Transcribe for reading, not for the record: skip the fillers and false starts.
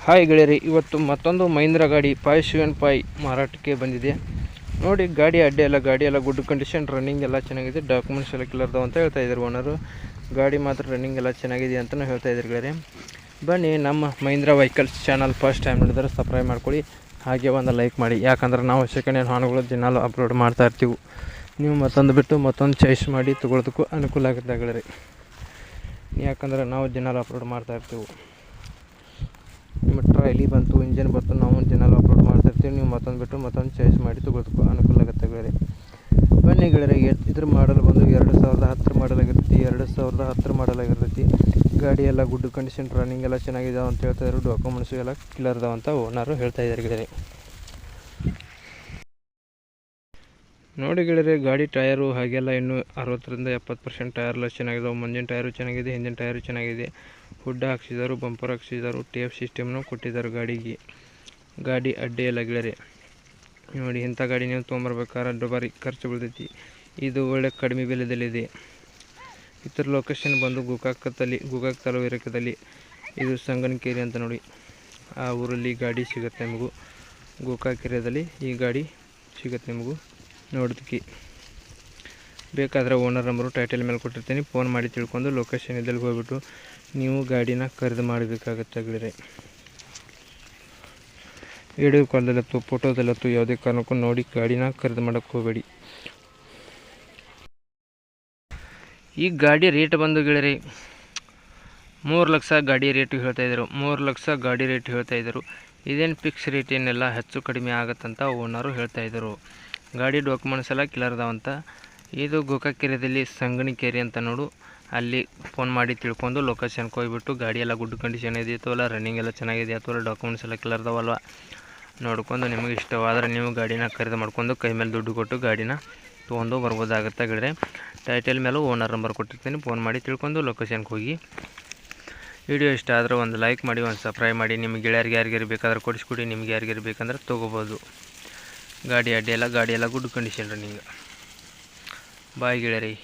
Hi ಗೆಳೆಯರಿ, ಇವತ್ತು ಮತ್ತೊಂದು ಮಹೀಂದ್ರ ಗಾಡಿ 575 ಮಾರಾಟಕ್ಕೆ ಬಂದಿದೆ. ನೋಡಿ, ಗಾಡಿ ಗಾಡಿ ಎಲ್ಲ ಗುಡ್ ಕಂಡೀಷನ್, ರನ್ನಿಂಗ್ ಎಲ್ಲ ಚೆನ್ನಾಗಿದೆ, ಡಾಕ್ಯುಮೆಂಟ್ಸ್ ಎಲ್ಲ ಕ್ಲಿಯರ್ ಅದಾವ ಅಂತ ಹೇಳ್ತಾ ಇದ್ದಾರೆ ಓನರು. ಗಾಡಿ ಮಾತ್ರ ರನ್ನಿಂಗ್ ಎಲ್ಲ ಚೆನ್ನಾಗಿದೆ ಅಂತಲೂ ಹೇಳ್ತಾ ಇದ್ದಾರೆ ಗೆಳೆಯರಿ. ಬನ್ನಿ, ನಮ್ಮ Mahindra vehicles channel first time ನೋಡಿದರೆ ಸಬ್ಸ್ಕ್ರೈಬ್ ಮಾಡ್ಕೊಳ್ಳಿ, ಹಾಗೆ ಒಂದು ಲೈಕ್ ಮಾಡಿ. ಯಾಕಂದ್ರೆ ನಾವು ಸೆಕೆಂಡ್ ಹ್ಯಾಂಡ್ ವಾಹನಗಳು ದಿನಾಲು ಅಪ್ಲೋಡ್ ಮಾಡ್ತಾ ಇರ್ತೀವಿ. ನೀವು ಮತ್ತೊಂದು ಬಿಟ್ಟು ಮತ್ತೊಂದು ಚಾಯ್ಸ್ ಮಾಡಿ ತೊಗೊಳೋದಕ್ಕೂ ಅನುಕೂಲ ಆಗುತ್ತೆ ಗೆಳೆಯರಿ. ಯಾಕಂದ್ರೆ ನಾವು ದಿನಾಲು ಅಪ್ಲೋಡ್ ಮಾಡ್ತಾ ಇರ್ತೀವಿ. ನಿಮ್ಮ ಟ್ರೈಲಿ ಬಂತು, ಇಂಜನ್ ಬಂತು, ನಾವು ದಿನಾಲು ಅಪ್ಲೋಡ್ ಮಾಡ್ತಾಯಿರ್ತೀವಿ. ನೀವು ಮತ್ತೊಂದು ಬಿಟ್ಟು ಮತ್ತೊಂದು ಚಾಯ್ಸ್ ಮಾಡಿ ತೊಗೊಳೋದಕ್ಕೂ ಅನುಕೂಲ ಆಗುತ್ತೆ ಗೆಳೆಯರಿ. ಬನ್ನಿ ಗೆಳೆಯರಿ, ಇದ್ರ ಮಾಡಲ್ ಬಂದು 2010 ಮಾಡಲ್ ಆಗಿರ್ತೈತಿ. 2010 ಮಾಡಲ್ ಆಗಿರ್ತೈತಿ. ಗಾಡಿ ಎಲ್ಲ ಗುಡ್ ಕಂಡೀಷನ್, ರನ್ನಿಂಗ್ ಎಲ್ಲ ಚೆನ್ನಾಗಿದಾವೆ ಅಂತ ಹೇಳ್ತಾ ಇದ್ದಾರೆ. ಡಾಕ್ಯುಮೆಂಟ್ಸು ಎಲ್ಲ ಕ್ಲಿಯರ್ ಇದಾವೆ ಅಂತ ಓನರು ಹೇಳ್ತಾ ಇದ್ದಾರೆ ಗೆಳೆಯರಿ. ನೋಡಿ ಗೆಳೆಯರಿ, ಗಾಡಿ ಟಯರು ಹಾಗೆಲ್ಲ ಇನ್ನೂ 60ರಿಂದ 70% ಟಯರ್ ಎಲ್ಲ ಚೆನ್ನಾಗಿದಾವೆ. ಮುಂದಿನ ಟಯರು ಚೆನ್ನಾಗಿದೆ, ಹಿಂದಿನ ಟಯರು ಚೆನ್ನಾಗಿದೆ. ಹುಡ್ಡ ಹಾಕ್ಸಿದ್ದಾರೆ, ಬಂಪರ್ ಹಾಕ್ಸಿದ್ದಾರೆ, ಟೇಪ್ ಸಿಸ್ಟಮ್ನು ಕೊಟ್ಟಿದ್ದಾರೆ ಗಾಡಿಗೆ. ಗಾಡಿ ಅಡ್ಡಿ ಎಲ್ಲ ಗೆಳೆಯರಿ. ನೋಡಿ, ಇಂಥ ಗಾಡಿ ನೀವು ತೊಗೊಂಬರ್ಬೇಕಾದ್ರೆ ದುಬಾರಿ ಖರ್ಚು ಬೀಳ್ತೈತಿ. ಇದು ಒಳ್ಳೆ ಕಡಿಮೆ ಬೆಲೆದಲ್ಲಿದೆ. ಇತರ ಲೊಕೇಶನ್ ಬಂದು ಗೋಕಾಕ್ ತಾಲೂಕಿನಲ್ಲಿ ಇದು ಸಂಗನಕೇರಿ ಅಂತ ನೋಡಿ, ಆ ಊರಲ್ಲಿ ಗಾಡಿ ಸಿಗುತ್ತೆ ನಿಮಗೂ. ಗೋಕಾಕ್ ಏರಿಯಾದಲ್ಲಿ ಈ ಗಾಡಿ ಸಿಗುತ್ತೆ ನಿಮಗೂ ನೋಡೋದಕ್ಕೆ. ಬೇಕಾದರೆ ಓನರ್ ನಂಬರು ಟೈಟಲ್ ಮೇಲೆ ಕೊಟ್ಟಿರ್ತೀನಿ, ಫೋನ್ ಮಾಡಿ ತಿಳ್ಕೊಂಡು ಲೊಕೇಶನ್ ಇದ್ದಲ್ಲಿ ಹೋಗ್ಬಿಟ್ಟು ನೀವು ಗಾಡಿನ ಖರೀದಿ ಮಾಡಬೇಕಾಗತ್ತೆ ಗೆಳೆಯರೆ. ವಿಡಿಯೋ ಕಾಲ್ದಲ್ಲತ್ತು, ಫೋಟೋದಲ್ಲತ್ತು ಯಾವುದೇ ಕಾರಣಕ್ಕೂ ನೋಡಿ ಗಾಡಿನ ಖರೀದಿ ಮಾಡೋಕ್ಕೆ ಹೋಗಬೇಡಿ. ಈ ಗಾಡಿ ರೇಟ್ ಬಂದು ಗೆಳೆಯರೆ 3 ಲಕ್ಷ ಗಾಡಿ ರೇಟು ಹೇಳ್ತಾಯಿದ್ರು. 3 ಲಕ್ಷ ಗಾಡಿ ರೇಟ್ ಹೇಳ್ತಾಯಿದ್ರು. ಇದೇನು ಫಿಕ್ಸ್ ರೇಟ್ ಏನೆಲ್ಲ ಹೆಚ್ಚು ಕಡಿಮೆ ಆಗುತ್ತಂತ ಓನರು ಹೇಳ್ತಾಯಿದ್ರು. ಗಾಡಿ ಡಾಕ್ಯುಮೆಂಟ್ಸ್ ಎಲ್ಲ ಕ್ಲಿಯರ್ ಅದಾವಂತ. ಇದು ಗೋಕಾಕ್ ಏರಿಯಾದಲ್ಲಿ ಸಂಗನಕೇರಿ ಅಂತ ನೋಡು, ಅಲ್ಲಿ ಫೋನ್ ಮಾಡಿ ತಿಳ್ಕೊಂಡು ಲೊಕೇಶನ್ಗೆ ಹೋಗ್ಬಿಟ್ಟು ಗಾಡಿ ಎಲ್ಲ ಗುಡ್ ಕಂಡೀಷನ್ ಇದೆಯಲ್ಲ, ರನ್ನಿಂಗ್ ಎಲ್ಲ ಚೆನ್ನಾಗಿದೆ ಅಥವಾ ಡಾಕ್ಯುಮೆಂಟ್ಸ್ ಎಲ್ಲ ಕ್ಲಿಯರ್ ಅದಾವಲ್ವ ನೋಡ್ಕೊಂಡು ನಿಮಗೆ ಇಷ್ಟವಾದರೆ ನೀವು ಗಾಡಿನ ಖರೀದಿ ಮಾಡ್ಕೊಂಡು ಕೈ ಮೇಲೆ ದುಡ್ಡು ಕೊಟ್ಟು ಗಾಡಿನ ತೊಗೊಂಡು ಬರ್ಬೋದಾಗುತ್ತೆ ಗೆಳೆಯರೆ. ಟೈಟಲ್ ಮೇಲೂ ಓನರ್ ನಂಬರ್ ಕೊಟ್ಟಿರ್ತೀನಿ, ಫೋನ್ ಮಾಡಿ ತಿಳ್ಕೊಂಡು ಲೊಕೇಶನ್ಗೆ ಹೋಗಿ. ವಿಡಿಯೋ ಇಷ್ಟ ಆದರೆ ಒಂದು ಲೈಕ್ ಮಾಡಿ, ಒಂದು ಸಬ್ಸ್ಕ್ರೈಬ್ ಮಾಡಿ. ನಿಮಗೆ ಯಾರಿಗಾರು ಬೇಕಾದ್ರೆ ಕೊಡಿಸ್ಕೊಡಿ, ನಿಮಗೆ ಯಾರಿಗಾರು ಬೇಕಂದ್ರೆ ತೊಗೋಬೋದು. ಗಾಡಿ ಎಲ್ಲ ಗುಡ್ ಕಂಡೀಷನ್ ರನ್ನಿಂಗ್. ಬಾಯ್ ಗೆಳೆಯರಿ.